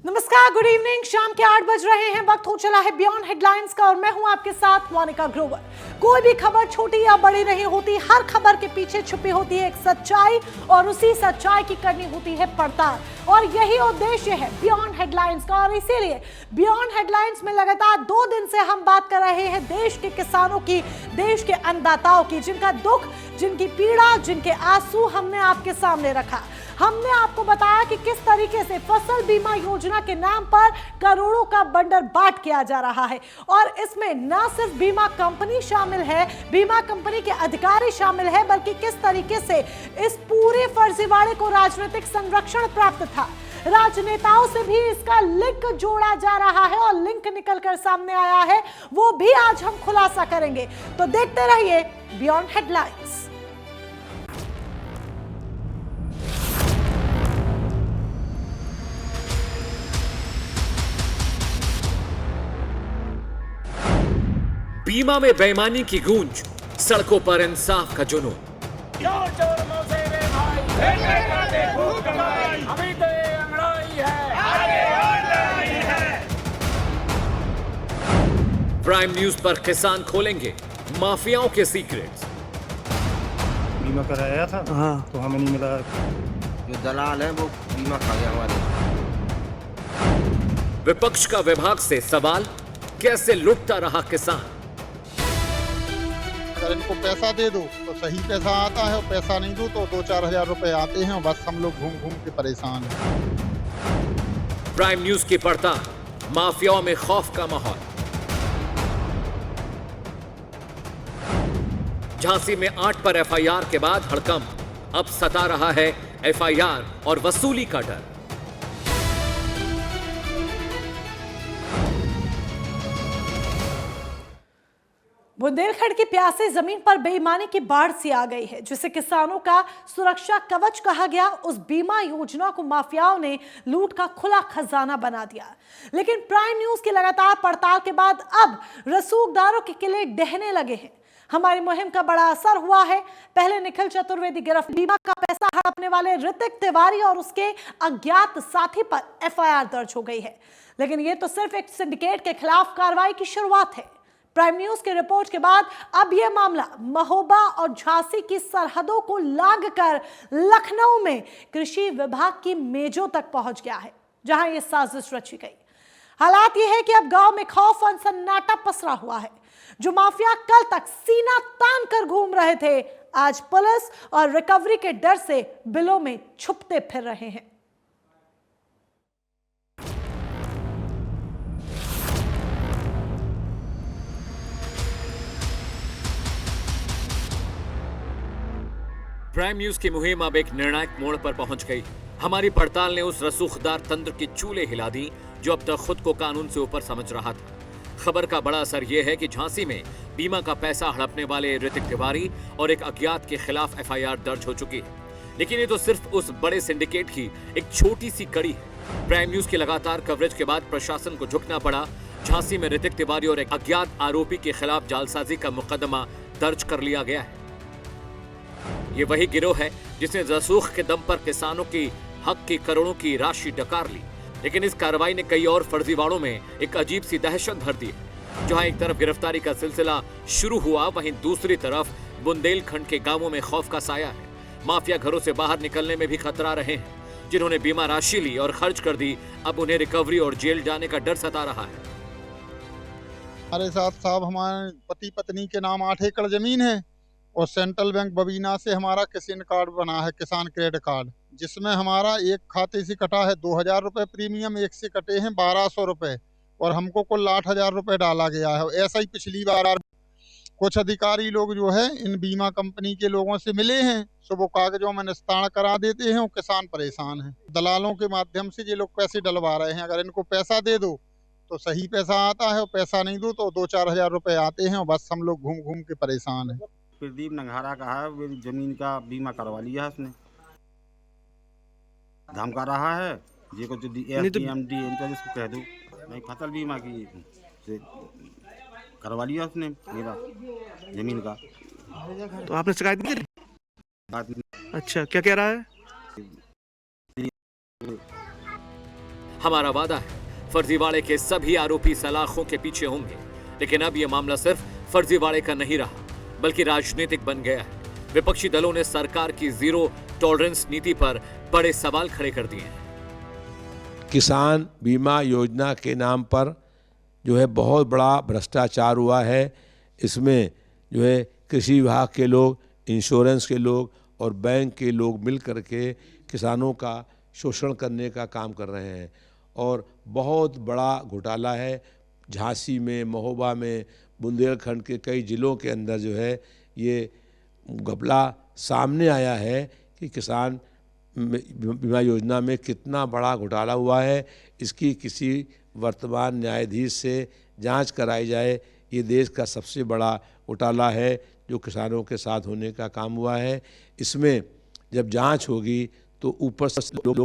नमस्कार, good evening. शाम के 8 बज रहे हैं, वक्त हो चला है बियॉन्ड हेडलाइंस का और मैं हूं आपके साथ मोनिका ग्रोवर। कोई भी खबर छोटी या बड़ी नहीं होती, हर खबर के पीछे छुपी होती है एक सच्चाई और उसी सच्चाई की करनी होती है पड़ताल, और यही उद्देश्य है बियॉन्ड हेडलाइंस का। और इसीलिए बियॉन्ड हेडलाइंस में लगातार 2 दिन से हम बात कर रहे हैं देश के किसानों की, देश के अन्नदाताओं की, जिनका दुख, जिनकी पीड़ा, जिनके आंसू हमने आपके सामने रखा। हमने आपको बताया कि किस तरीके से फसल बीमा योजना के नाम पर करोड़ों का बंडल बांट किया जा रहा है, और इसमें न सिर्फ बीमा कंपनी शामिल है, बीमा कंपनी के अधिकारी शामिल है, बल्कि किस तरीके से इस पूरे फर्जीवाड़े को राजनीतिक संरक्षण प्राप्त था। राजनेताओं से भी इसका लिंक जोड़ा जा रहा है और लिंक निकलकर सामने आया है, वो भी आज हम खुलासा करेंगे। तो देखते रहिए बियॉन्ड हेडलाइंस। बीमा में बेईमानी की गूंज, सड़कों पर इंसाफ का जुनून। अभी तो ये अंगड़ाई है। प्राइम न्यूज पर किसान खोलेंगे माफियाओं के सीक्रेट्स। बीमा कराया था तो हमें नहीं मिला। जो दलाल है वो बीमा खा गया हमारे। विपक्ष का विभाग से सवाल, कैसे लुटता रहा किसान। अगर इनको पैसा दे दो तो सही पैसा आता है, और पैसा नहीं दो तो 2-4 हजार रुपए आते हैं, और बस हम लोग घूम घूम के परेशान हैं। प्राइम न्यूज की पड़ताल, माफियाओं में खौफ का माहौल। झांसी में 8 पर एफआईआर के बाद हड़कंप, अब सता रहा है एफआईआर और वसूली का डर। बुंदेलखंड की प्यासी जमीन पर बेईमानी की बाढ़ सी आ गई है, जिसे किसानों का सुरक्षा कवच कहा गया। उस बीमा योजना को माफियाओं ने लूट का खुला खजाना बना दिया। लेकिन प्राइम न्यूज की लगातार पड़ताल के बाद अब रसूखदारों के किले ढहने लगे हैं। हमारी मुहिम का बड़ा असर हुआ है। पहले निखिल चतुर्वेदी गिरफ्तार, बीमा का पैसा हड़पने वाले ऋतिक तिवारी और उसके अज्ञात साथी पर एफआईआर दर्ज हो गई है। लेकिन यह तो सिर्फ एक सिंडिकेट के खिलाफ कार्रवाई की शुरुआत है। प्राइम न्यूज की रिपोर्ट के बाद अब यह मामला महोबा और झांसी की सरहदों को लांघकर लखनऊ में कृषि विभाग की मेजों तक पहुंच गया है, जहां यह साजिश रची गई। हालात यह है कि अब गांव में खौफ और सन्नाटा पसरा हुआ है। जो माफिया कल तक सीना तान कर घूम रहे थे, आज पुलिस और रिकवरी के डर से बिलों में छुपते फिर रहे हैं। प्राइम न्यूज की मुहिम अब एक निर्णायक मोड़ पर पहुंच गई। हमारी पड़ताल ने उस रसूखदार तंत्र की चूल्हे हिला दी जो अब तक खुद को कानून से ऊपर समझ रहा था। खबर का बड़ा असर यह है कि झांसी में बीमा का पैसा हड़पने वाले ऋतिक तिवारी और एक अज्ञात के खिलाफ एफआईआर दर्ज हो चुकी है। लेकिन ये तो सिर्फ उस बड़े सिंडिकेट की एक छोटी सी कड़ी है। प्राइम न्यूज की लगातार कवरेज के बाद प्रशासन को झुकना पड़ा। झांसी में ऋतिक तिवारी और एक अज्ञात आरोपी के खिलाफ जालसाजी का मुकदमा दर्ज कर लिया गया है। ये वही गिरोह है जिसने रसूख के दम पर किसानों की हक की करोड़ों की राशि डकार ली। लेकिन इस कार्रवाई ने कई और फर्जीवाड़ों में एक अजीब सी दहशत भर दी। जहां एक तरफ गिरफ्तारी का सिलसिला शुरू हुआ, वहीं दूसरी तरफ बुंदेलखंड के गांवों में खौफ का साया है। माफिया घरों से बाहर निकलने में भी खतरा रहे हैं। जिन्होंने बीमा राशि ली और खर्च कर दी, अब उन्हें रिकवरी और जेल जाने का डर सता रहा है। हमारे साथ साहब, हमारे पति पत्नी के नाम 8 एकड़ जमीन है, और सेंट्रल बैंक बबीना से हमारा किसान कार्ड बना है, किसान क्रेडिट कार्ड, जिसमें हमारा एक खाते से कटा है 2000 रुपये प्रीमियम, एक से कटे हैं 1200 रुपये, और हमको कुल 8000 रुपये डाला गया है। ऐसा ही पिछली बार कुछ अधिकारी लोग जो है इन बीमा कंपनी के लोगों से मिले हैं, सो वो कागजों में निस्तारण करा देते हैं, और किसान परेशान हैं। दलालों के माध्यम से ये लोग पैसे डलवा रहे हैं। अगर इनको पैसा दे दो तो सही पैसा आता है, और पैसा नहीं दो तो 2-4 हजार रुपये आते हैं, और बस हम लोग घूम घूम के परेशान हैं। प्रदीप नंघारा का है, मेरी जमीन का बीमा करवा लिया है उसने। धमका रहा है ये को एमडी जिसको कह दो, नहीं फसल बीमा की से करवा लिया उसने मेरा जमीन का। तो आपने शिकायत नहीं करी? अच्छा, क्या कह रहा है? हमारा वादा है फर्जीवाड़े के सभी आरोपी सलाखों के पीछे होंगे। लेकिन अब यह मामला सिर्फ फर्जीवाड़े का नहीं रहा, बल्कि राजनीतिक बन गया है। विपक्षी दलों ने सरकार की जीरो टॉलरेंस नीति पर बड़े सवाल खड़े कर दिए हैं। किसान बीमा योजना के नाम पर जो है बहुत बड़ा भ्रष्टाचार हुआ है। इसमें जो है कृषि विभाग के लोग, इंश्योरेंस के लोग और बैंक के लोग मिल कर के किसानों का शोषण करने का काम कर रहे हैं और बहुत बड़ा घोटाला है। झांसी में, महोबा में, बुंदेलखंड के कई ज़िलों के अंदर जो है ये घपला सामने आया है कि किसान बीमा योजना में कितना बड़ा घोटाला हुआ है। इसकी किसी वर्तमान न्यायाधीश से जांच कराई जाए। ये देश का सबसे बड़ा घोटाला है जो किसानों के साथ होने का काम हुआ है। इसमें जब जांच होगी तो ऊपर से लोग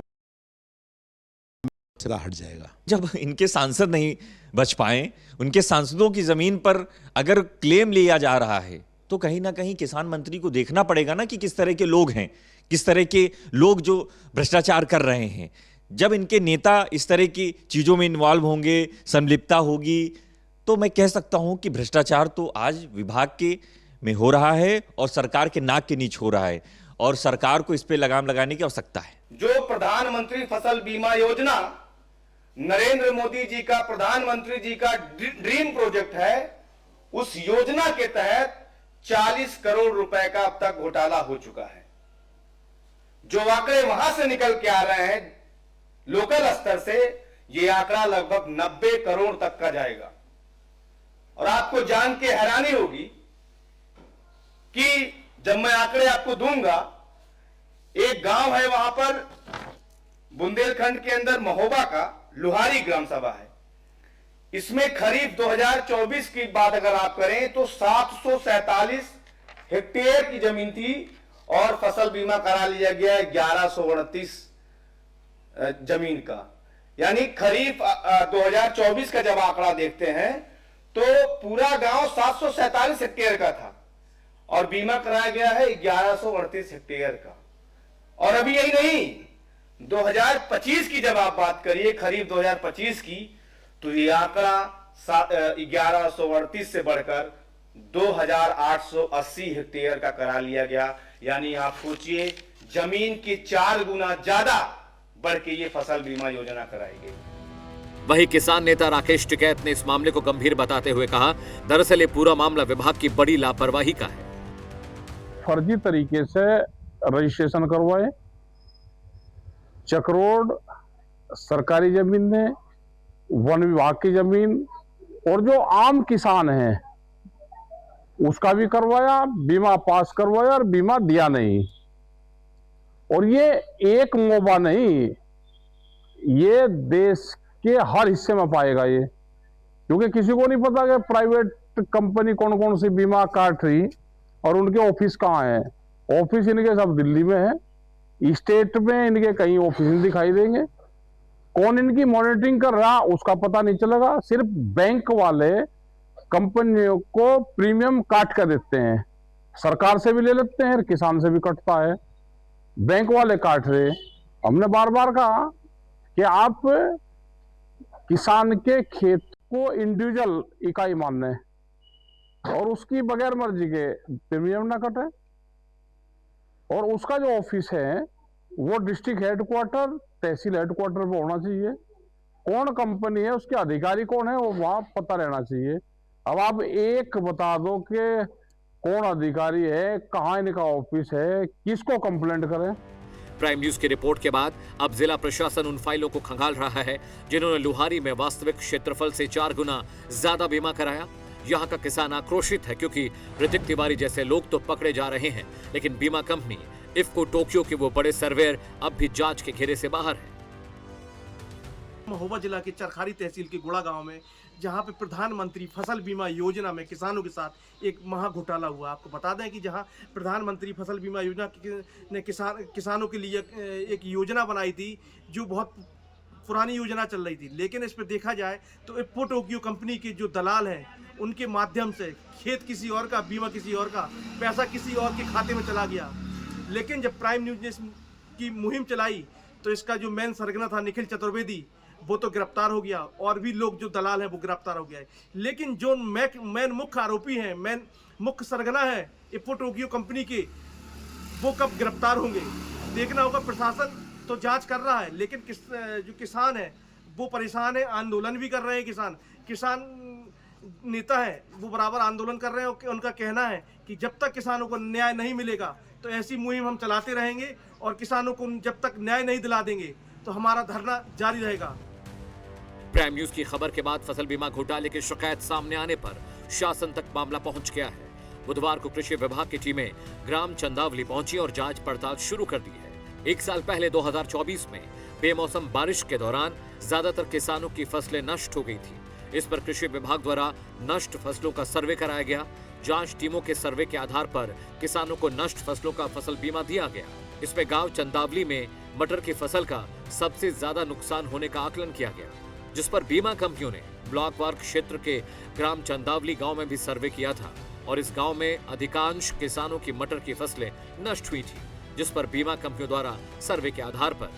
हट जाएगा। जब इनके सांसद नहीं बच पाए, उनके सांसदों की जमीन पर अगर क्लेम लिया जा रहा है तो कहीं ना कहीं किसान मंत्री को देखना पड़ेगा ना कि किस तरह के लोग हैं, किस तरह के लोग जो भ्रष्टाचार कर रहे हैं। जब इनके नेता इस तरह की चीजों में इन्वॉल्व होंगे, संलिप्तता होगी, तो मैं कह सकता हूं कि भ्रष्टाचार तो आज विभाग के में हो रहा है और सरकार के नाक के नीचे हो रहा है और सरकार को इस पे लगाम लगाने की आवश्यकता है। जो प्रधानमंत्री फसल बीमा योजना नरेंद्र मोदी जी का, प्रधानमंत्री जी का ड्रीम प्रोजेक्ट है, उस योजना के तहत 40 करोड़ रुपए का अब तक घोटाला हो चुका है। जो आंकड़े वहां से निकल के आ रहे हैं लोकल स्तर से, यह आंकड़ा लगभग 90 करोड़ तक का जाएगा। और आपको जान के हैरानी होगी कि जब मैं आंकड़े आपको दूंगा, एक गांव है वहां पर बुंदेलखंड के अंदर महोबा का लुहारी ग्राम सभा है। इसमें खरीफ 2024 की बात अगर आप करें तो 747 हेक्टेयर की जमीन थी और फसल बीमा करा लिया गया 1129 जमीन का। यानी खरीफ 2024 का जब आंकड़ा देखते हैं तो पूरा गांव 747 हेक्टेयर का था और बीमा कराया गया है 1138 हेक्टेयर का। और अभी यही नहीं, 2025 की जब आप बात करिए, खरीफ 2025 की, तो ये आंकड़ा 1138 से बढ़कर 2880 हेक्टेयर का करा लिया गया। यानी आप सोचिए जमीन की 4 गुना ज्यादा बढ़ के ये फसल बीमा योजना कराई गई। वहीं किसान नेता राकेश टिकैत ने इस मामले को गंभीर बताते हुए कहा, दरअसल ये पूरा मामला विभाग की बड़ी लापरवाही का है। फर्जी तरीके से रजिस्ट्रेशन करवाए, चक्रोड सरकारी जमीन में, वन विभाग की जमीन और जो आम किसान हैं उसका भी करवाया, बीमा पास करवाया और बीमा दिया नहीं। और ये एक मौबा नहीं, ये देश के हर हिस्से में पाएगा ये, क्योंकि किसी को नहीं पता कि प्राइवेट कंपनी कौन कौन सी बीमा काट रही और उनके ऑफिस कहाँ है। ऑफिस इनके सब दिल्ली में है, स्टेट में इनके कहीं ऑफिस नहीं दिखाई देंगे। कौन इनकी मॉनिटरिंग कर रहा उसका पता नहीं चलेगा। सिर्फ बैंक वाले कंपनियों को प्रीमियम काट कर देते हैं, सरकार से भी ले लेते हैं, किसान से भी कटता है, बैंक वाले काट रहे। हमने बार बार कहा कि आप किसान के खेत को इंडिविजुअल इकाई माने और उसकी बगैर मर्जी के प्रीमियम ना कटे। और उसका जो ऑफिस है वो डिस्ट्रिक्ट हेडक्वार्टर, तहसील हेडक्वार्टर पर होना चाहिए। कौन कंपनी है, उसके अधिकारी कौन है, वो वहां पता रहना चाहिए। अब आप एक बता दो कि कौन अधिकारी है, कहाँ इनका ऑफिस है, किसको कंप्लेंट करें। प्राइम न्यूज की रिपोर्ट के बाद अब जिला प्रशासन उन फाइलों को खंगाल रहा है जिन्होंने लुहारी में वास्तविक क्षेत्रफल से 4 गुना ज्यादा बीमा कराया। यहाँ का किसान आक्रोशित है क्योंकि ऋतिक तिवारी जैसे लोग तो पकड़े जा रहे हैं, लेकिन बीमा कंपनी इफ्को टोक्यो के वो बड़े सर्वेयर अब भी जांच के घेरे से बाहर है। महोबा जिला के चरखारी तहसील के गुड़ा गांव में, जहां पे प्रधानमंत्री फसल बीमा योजना में किसानों के साथ एक महा घोटाला हुआ। आपको बता दें कि जहां प्रधानमंत्री फसल बीमा योजना ने किसानों के लिए एक योजना बनाई थी जो बहुत पुरानी योजना चल रही थी, लेकिन इस पर देखा जाए तो इफ्को टोक्यो कंपनी के जो दलाल हैं उनके माध्यम से खेत किसी और का, बीमा किसी और का, पैसा किसी और के खाते में चला गया। लेकिन जब प्राइम न्यूज ने की मुहिम चलाई तो इसका जो मेन सरगना था निखिल चतुर्वेदी, वो तो गिरफ्तार हो गया, और भी लोग जो दलाल हैं वो गिरफ्तार हो गया है। लेकिन जो मेन मुख्य आरोपी हैं, मेन मुख्य सरगना है इप्पो टोक्यो कंपनी के, वो कब गिरफ्तार होंगे देखना होगा। प्रशासन तो जांच कर रहा है, लेकिन जो किसान है वो परेशान है, आंदोलन भी कर रहे हैं। किसान नेता है वो बराबर आंदोलन कर रहे हैं। उनका कहना है कि जब तक किसानों को न्याय नहीं मिलेगा तो ऐसी मुहिम हम चलाते रहेंगे, और किसानों को जब तक न्याय नहीं दिला देंगे तो हमारा धरना जारी रहेगा। प्राइम न्यूज की खबर के बाद फसल बीमा घोटाले की शिकायत सामने आने पर शासन तक मामला पहुंच गया है। बुधवार को कृषि विभाग की टीमें ग्राम चंदावली पहुंची और जांच पड़ताल शुरू कर दी है। एक साल पहले 2024 में बेमौसम बारिश के दौरान ज्यादातर किसानों की फसलें नष्ट हो गई थी। इस पर कृषि विभाग द्वारा नष्ट फसलों का सर्वे कराया गया। जांच टीमों के सर्वे के आधार पर किसानों को नष्ट फसलों का फसल बीमा दिया गया। इसमें गांव चंदावली में मटर की फसल का सबसे ज्यादा नुकसान होने का आकलन किया गया, जिस पर बीमा कंपनियों ने ब्लॉक वार क्षेत्र के ग्राम चंदावली गांव में भी सर्वे किया था, और इस गांव में अधिकांश किसानों की मटर की फसलें नष्ट हुई थी, जिस पर बीमा कंपनियों द्वारा सर्वे के आधार पर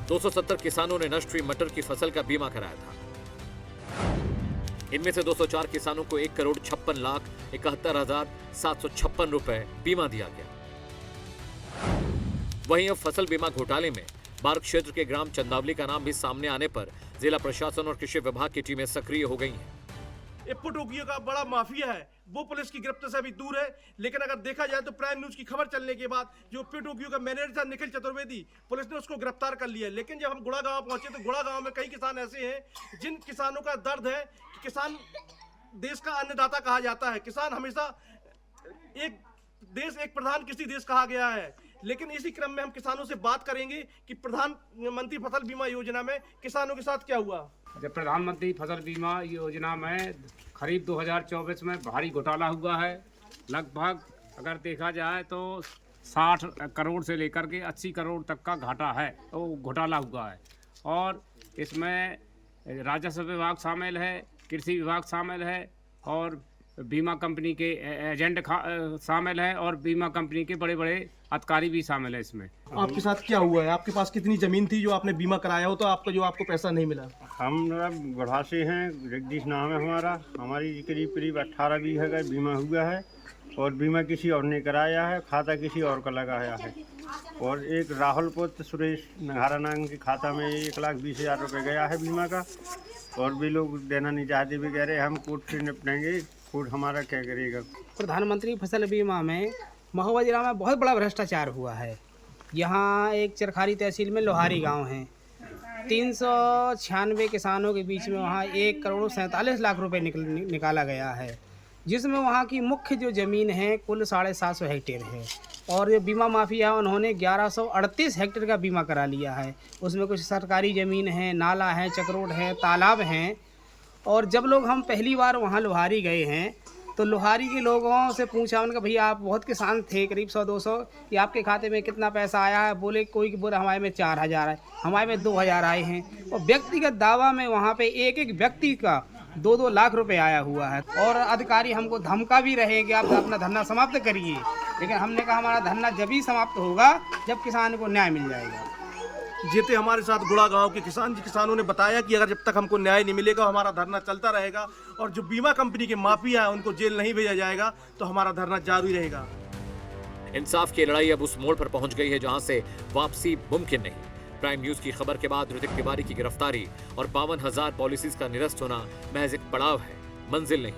270 किसानों ने नष्ट हुई मटर की फसल का बीमा कराया था। इनमें से 204 किसानों को 1,56,71,756 रुपए बीमा दिया गया। वहीं अब फसल बीमा घोटाले में बार क्षेत्र के ग्राम चंदावली का नाम भी सामने आने पर जिला प्रशासन और कृषि विभाग की टीमें सक्रिय हो गई हैं। इप्पो टोक्यो का बड़ा माफिया है, वो पुलिस की गिरफ्त से अभी दूर है। लेकिन अगर देखा जाए तो प्राइम न्यूज की खबर चलने के बाद जो इप्पो टोक्यो का मैनेजर था निखिल चतुर्वेदी, पुलिस ने उसको गिरफ्तार कर लिया। लेकिन जब हम गुड़ा गांव पहुंचे तो गुड़ा गांव में कई किसान ऐसे हैं जिन किसानों का दर्द है कि किसान देश का अन्नदाता कहा जाता है। किसान हमेशा एक प्रधान कृषि देश कहा गया है। लेकिन इसी क्रम में हम किसानों से बात करेंगे कि प्रधानमंत्री फसल बीमा योजना में किसानों के साथ क्या हुआ। जब प्रधानमंत्री फसल बीमा योजना में खरीफ 2024 में भारी घोटाला हुआ है। लगभग अगर देखा जाए तो 60 करोड़ से लेकर के 80 करोड़ तक का घाटा है, वो घोटाला हुआ है। और इसमें राजस्व विभाग शामिल है, कृषि विभाग शामिल है, और बीमा कंपनी के एजेंट शामिल है, और बीमा कंपनी के बड़े बड़े अधिकारी भी शामिल है इसमें। आपके साथ क्या हुआ है? आपके पास कितनी जमीन थी जो आपने बीमा कराया हो तो आपको पैसा नहीं मिला? हम गढ़वा से हैं, जगदीश नाम है हमारी करीब 18 बीघा का बीमा हुआ है, और बीमा किसी और ने कराया है, खाता किसी और का लगाया है। और एक राहुल पुत्र सुरेश नघारा नाम के खाता में 1,20,000 रुपये गया है बीमा का, और भी लोग देना नहीं चाहते, भी कह रहे हम कोर्ट से निपटेंगे, कोर्ट हमारा क्या करेगा। प्रधानमंत्री फसल बीमा में महोबा जिला में बहुत बड़ा भ्रष्टाचार हुआ है। यहाँ एक चरखारी तहसील में लोहारी गांव है, 396 किसानों के बीच में वहाँ 1,47,00,000 रुपए निकाला गया है, जिसमें वहाँ की मुख्य जो ज़मीन है कुल 750 हेक्टेयर है। और जो बीमा माफिया है उन्होंने 1138 हेक्टेयर का बीमा करा लिया है। उसमें कुछ सरकारी ज़मीन है, नाला है, चक्रोड है, तालाब हैं। और जब लोग हम पहली बार वहाँ लोहारी गए हैं तो लोहारी के लोगों से पूछा, उनका भैया आप बहुत किसान थे, करीब 100-200, कि आपके खाते में कितना पैसा आया है? बोले कोई बोला हमारे में 4,000 है, हमारे में 2,000 आए हैं। और व्यक्तिगत दावा में वहाँ पे एक एक व्यक्ति का 2-2 लाख रुपए आया हुआ है। और अधिकारी हमको धमका भी रहे कि आप अपना धरना समाप्त करिए, लेकिन हमने कहा हमारा धरना जब ही समाप्त होगा जब किसान को न्याय मिल जाएगा। जीते हमारे साथ गुड़ा गांव के किसानों ने बताया कि अगर जब तक हमको न्याय नहीं मिलेगा हमारा धरना चलता रहेगा, और जो बीमा कंपनी के माफिया है उनको जेल नहीं भेजा जाएगा तो हमारा धरना जारी रहेगा। इंसाफ की लड़ाई अब उस मोड़ पर पहुंच गई है जहां से वापसी मुमकिन नहीं। प्राइम न्यूज की खबर के बाद ऋतिक तिवारी की गिरफ्तारी और 52,000 पॉलिसीज का निरस्त होना महज एक पड़ाव है, मंजिल नहीं।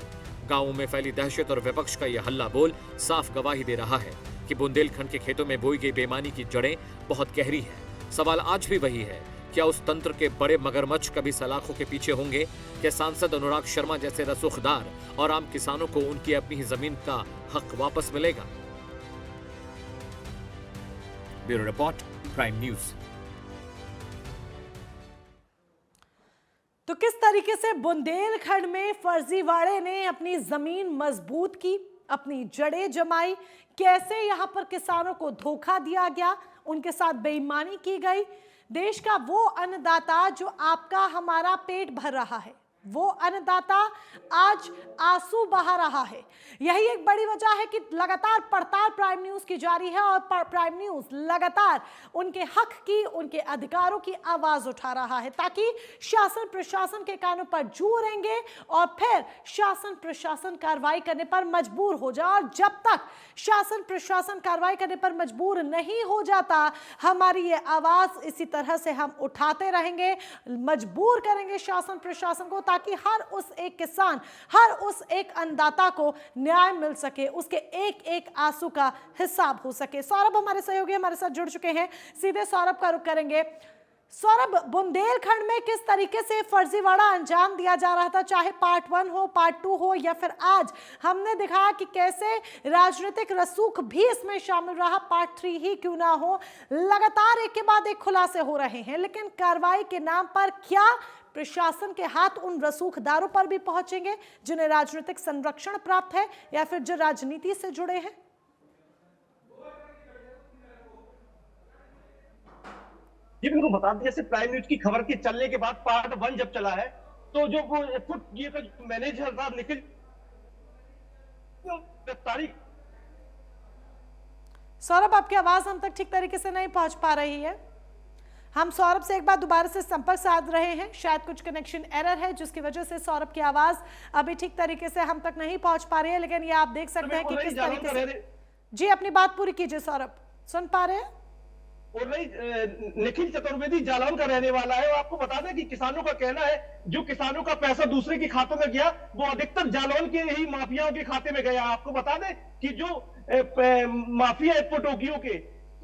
गांवों में फैली दहशत और विपक्ष का यह हल्ला बोल साफ गवाही दे रहा है कि बुंदेलखंड के खेतों में बोई गई बेईमानी की जड़ें बहुत गहरी हैं। सवाल आज भी वही है, क्या उस तंत्र के बड़े मगरमच्छ कभी सलाखों के पीछे होंगे? क्या सांसद अनुराग शर्मा जैसे रसूखदार और आम किसानों को उनकी अपनी ही जमीन का हक वापस मिलेगा? Bureau report, prime news. तो किस तरीके से बुंदेलखंड में फर्जीवाड़े ने अपनी जमीन मजबूत की, अपनी जड़ें जमाई, कैसे यहां पर किसानों को धोखा दिया गया, उनके साथ बेईमानी की गई। देश का वो अन्नदाता जो आपका हमारा पेट भर रहा है, वो अन्नदाता आज आंसू बहा रहा है। यही एक बड़ी वजह है कि लगातार पड़ताल प्राइम न्यूज की जारी है और प्राइम न्यूज लगातार उनके हक की, उनके अधिकारों की आवाज उठा रहा है ताकि शासन प्रशासन के कानों पर जूरेंगे और फिर शासन प्रशासन कार्रवाई करने पर मजबूर हो जाए। और जब तक शासन प्रशासन कार्रवाई करने पर मजबूर नहीं हो जाता, हमारी ये आवाज इसी तरह से हम उठाते रहेंगे, मजबूर करेंगे शासन प्रशासन को ताकि हर उस एक किसान, हर उस एक अन्नदाता को न्याय मिल सके, उसके एक एक आंसू का हिसाब हो सके। सौरभ हमारे सहयोगी हमारे साथ जुड़ चुके हैं, सीधे सौरभ का रुख करेंगे। सौरभ, बुंदेलखंड में किस तरीके से फर्जीवाड़ा अंजाम दिया जा रहा था, चाहे पार्ट 1 हो, पार्ट 2 हो या फिर आज हमने दिखाया कि कैसे राजनीतिक रसूख भी इसमें शामिल रहा, पार्ट 3 ही क्यों ना हो, लगातार एक के बाद एक खुलासे हो रहे हैं। लेकिन कार्रवाई के नाम पर क्या प्रशासन के हाथ उन रसूखदारों पर भी पहुंचेंगे जिन्हें राजनीतिक संरक्षण प्राप्त है या फिर जो राजनीति से जुड़े हैं? जी बिल्कुल, बता दें जैसे प्राइम न्यूज की खबर के चलने के बाद पार्ट 1 जब चला है तो जो वो ये का मैनेजर था निखिल गिरफ्तारी। सौरभ, आपकी आवाज हम तक ठीक तरीके से नहीं पहुंच पा रही है। हम सौरभ से एक बार दोबारा से संपर्क साध रहे हैं, शायद कुछ कनेक्शन एरर है जिसकी वजह से सौरभ की आवाज अभी ठीक तरीके से हम तक नहीं पहुंच पा रही है। लेकिन ये आप देख सकते हैं कि किस तरीके से, जी अपनी बात पूरी कीजिए सौरभ, सुन पा रहे हैं? और नहीं, निखिल चतुर्वेदी जालौन का रहने वाला है। और आपको बता दें कि किसानों का कहना है जो किसानों का पैसा दूसरे के खातों में गया वो अधिकतर जालौन के ही माफियाओं के खाते में गया। आपको बता दें कि जो माफिया एफओ के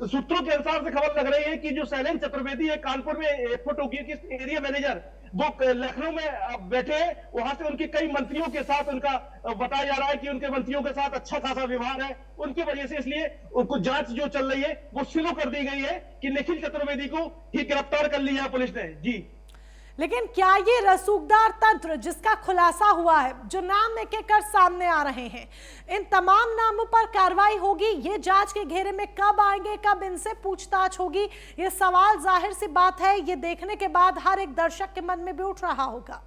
सूत्रों के अनुसार से खबर लग रही है कि जो शैलेंद्र चतुर्वेदी है कानपुर में एफओ के एरिया मैनेजर, वो लखनऊ में बैठे हैं। वहां से उनके कई मंत्रियों के साथ उनका बताया जा रहा है कि उनके मंत्रियों के साथ अच्छा खासा व्यवहार है। उनकी वजह से इसलिए उनको जांच जो चल रही है वो शुरू कर दी गई है कि निखिल चतुर्वेदी को ही गिरफ्तार कर लिया पुलिस ने। जी, लेकिन क्या ये रसूखदार तंत्र जिसका खुलासा हुआ है, जो नाम एक एक कर सामने आ रहे हैं, इन तमाम नामों पर कार्रवाई होगी? ये जांच के घेरे में कब आएंगे, कब इनसे पूछताछ होगी? ये सवाल जाहिर सी बात है ये देखने के बाद हर एक दर्शक के मन में भी उठ रहा होगा।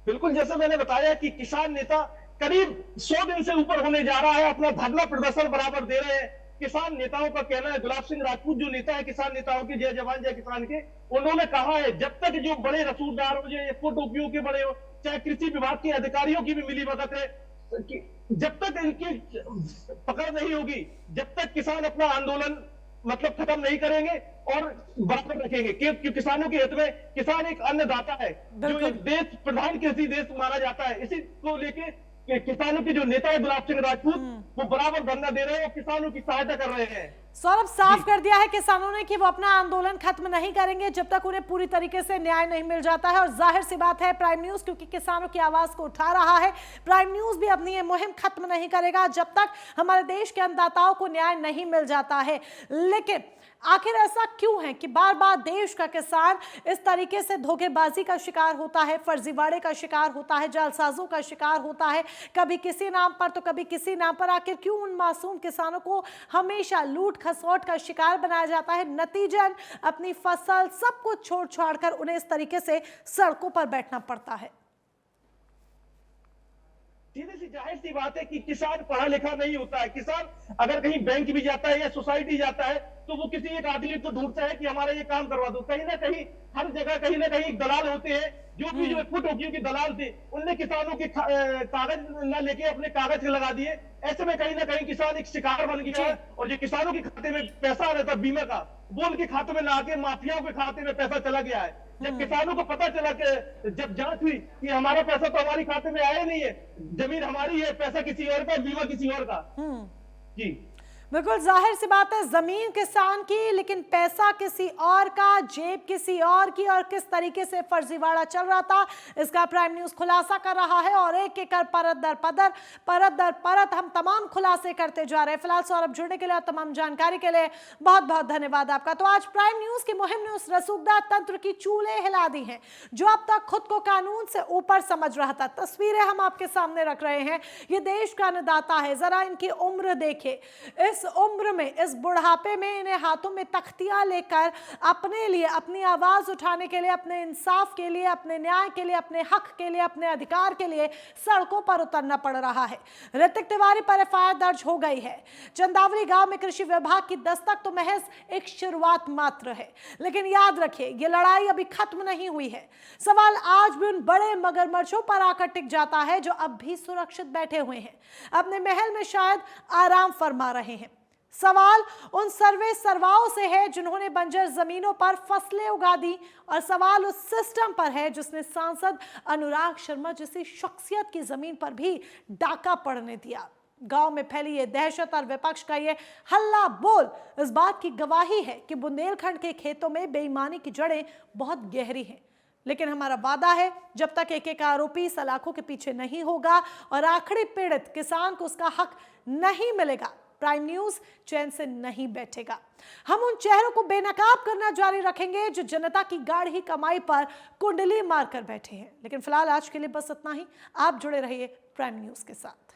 बिल्कुल, जैसा मैंने बताया कि किसान नेता करीब 100 दिन से ऊपर होने जा रहा है, अपना धरना प्रदर्शन बराबर दे रहे हैं। किसान नेताओं का कहना है, गुलाब सिंह राजपूत जो नेता है किसान नेताओं के, जय जवान जय किसान के, उन्होंने कहा है जब तक जो बड़े रसूखदार हो, जो एफओ टोपियों के बड़े हो, चाहे कृषि विभाग के अधिकारियों की भी मिली भगत है, कि जब तक इनकी पकड़ नहीं होगी, जब तक किसान अपना आंदोलन मतलब खत्म नहीं करेंगे और बराबर रखेंगे। क्योंकि किसानों के हित में, किसान एक अन्नदाता है, जो एक देश प्रधान कृषि देश माना जाता है। इसी को लेके किसानों के जो नेता है गुलाब सिंह राजपूत, वो बराबर धरना दे रहे हैं और किसानों की सहायता कर रहे हैं। सौरभ, साफ कर दिया है किसानों ने कि वो अपना आंदोलन खत्म नहीं करेंगे जब तक उन्हें पूरी तरीके से न्याय नहीं मिल जाता है। और जाहिर सी बात है प्राइम न्यूज क्योंकि किसानों की आवाज को उठा रहा है, प्राइम न्यूज भी अपनी ये मुहिम खत्म नहीं करेगा जब तक हमारे देश के अन्नदाताओं को न्याय नहीं मिल जाता है। लेकिन आखिर ऐसा क्यों है कि बार बार देश का किसान इस तरीके से धोखेबाजी का शिकार होता है, फर्जीवाड़े का शिकार होता है, जालसाजों का शिकार होता है, कभी किसी नाम पर तो कभी किसी नाम पर? आखिर क्यों उन मासूम किसानों को हमेशा लूट खसोट का शिकार बनाया जाता है? नतीजन अपनी फसल सब कुछ छोड़ छाड़ कर उन्हें इस तरीके से सड़कों पर बैठना पड़ता है। सीधी सी जाहिर सी बात है कि किसान पढ़ा लिखा नहीं होता है। किसान अगर कहीं बैंक भी जाता है या सोसाइटी जाता है तो वो किसी एक आदमी को ढूंढता है कि हमारा ये काम करवा दो। कहीं ना कहीं हर जगह कहीं ना कहीं दलाल होते हैं, जो भी जो फुटोकियों के दलाल थे उनने किसानों के कागज न लेके अपने कागज लगा दिए। ऐसे में कहीं ना कहीं किसान एक शिकार बन गया है और जो किसानों के खाते में पैसा आ रहा था बीमा का, वो उनके खाते में ना आके माफियाओं के खाते में पैसा चला गया है। जब किसानों को पता चला कि जब जांच हुई कि हमारा पैसा तो हमारे खाते में आया नहीं है, जमीन हमारी है, पैसा किसी और का, बीमा किसी और का। जी बिल्कुल जाहिर सी बात है, जमीन किसान की लेकिन पैसा किसी और का, जेब किसी और की, और किस तरीके से फर्जीवाड़ा चल रहा था इसका प्राइम न्यूज खुलासा कर रहा है। और एक एक कर परत दर परत हम तमाम खुलासे करते जा रहे हैं। फिलहाल सौरभ जुड़ने के लिए और तमाम जानकारी के लिए बहुत बहुत धन्यवाद आपका। तो आज प्राइम न्यूज की मुहिम ने उस रसूखदार तंत्र की चूल्हे हिला दी हैं जो अब तक खुद को कानून से ऊपर समझ रहा था। तस्वीरें हम आपके सामने रख रहे हैं, ये देश का अन्नदाता है, जरा इनकी उम्र देखे, इस इस उम्र में, इस बुढ़ापे में इन्हें हाथों में तख्तियां लेकर अपने लिए, अपनी आवाज उठाने के लिए, अपने इंसाफ के लिए, अपने न्याय के लिए, अपने हक के लिए, अपने अधिकार के लिए सड़कों पर उतरना पड़ रहा है। ऋतिक तिवारी पर एफआईआर दर्ज हो गई है। चंदावरी गांव में कृषि विभाग की दस्तक तो महज एक शुरुआत मात्र है, लेकिन याद रखिए ये लड़ाई अभी खत्म नहीं हुई है। सवाल आज भी उन बड़े मगरमच्छों पर आकर टिक जाता है जो अब भी सुरक्षित बैठे हुए हैं, अपने महल में शायद आराम फरमा रहे हैं। सवाल उन सर्वे सर्वाओं से है जिन्होंने बंजर जमीनों पर फसलें उगा दी, और सवाल उस सिस्टम पर है जिसने सांसद अनुराग शर्मा जैसी शख्सियत की जमीन पर भी डाका पड़ने दिया। गांव में फैली ये दहशत और विपक्ष का ये हल्ला बोल इस बात की गवाही है कि बुंदेलखंड के खेतों में बेईमानी की जड़ें बहुत गहरी हैं। लेकिन हमारा वादा है, जब तक एक एक आरोपी सलाखों के पीछे नहीं होगा और आखिरी पीड़ित किसान को उसका हक नहीं मिलेगा, प्राइम न्यूज चैन से नहीं बैठेगा। हम उन चेहरों को बेनकाब करना जारी रखेंगे जो जनता की गाढ़ी कमाई पर कुंडली मारकर बैठे हैं। लेकिन फिलहाल आज के लिए बस इतना ही। आप जुड़े रहिए प्राइम न्यूज के साथ।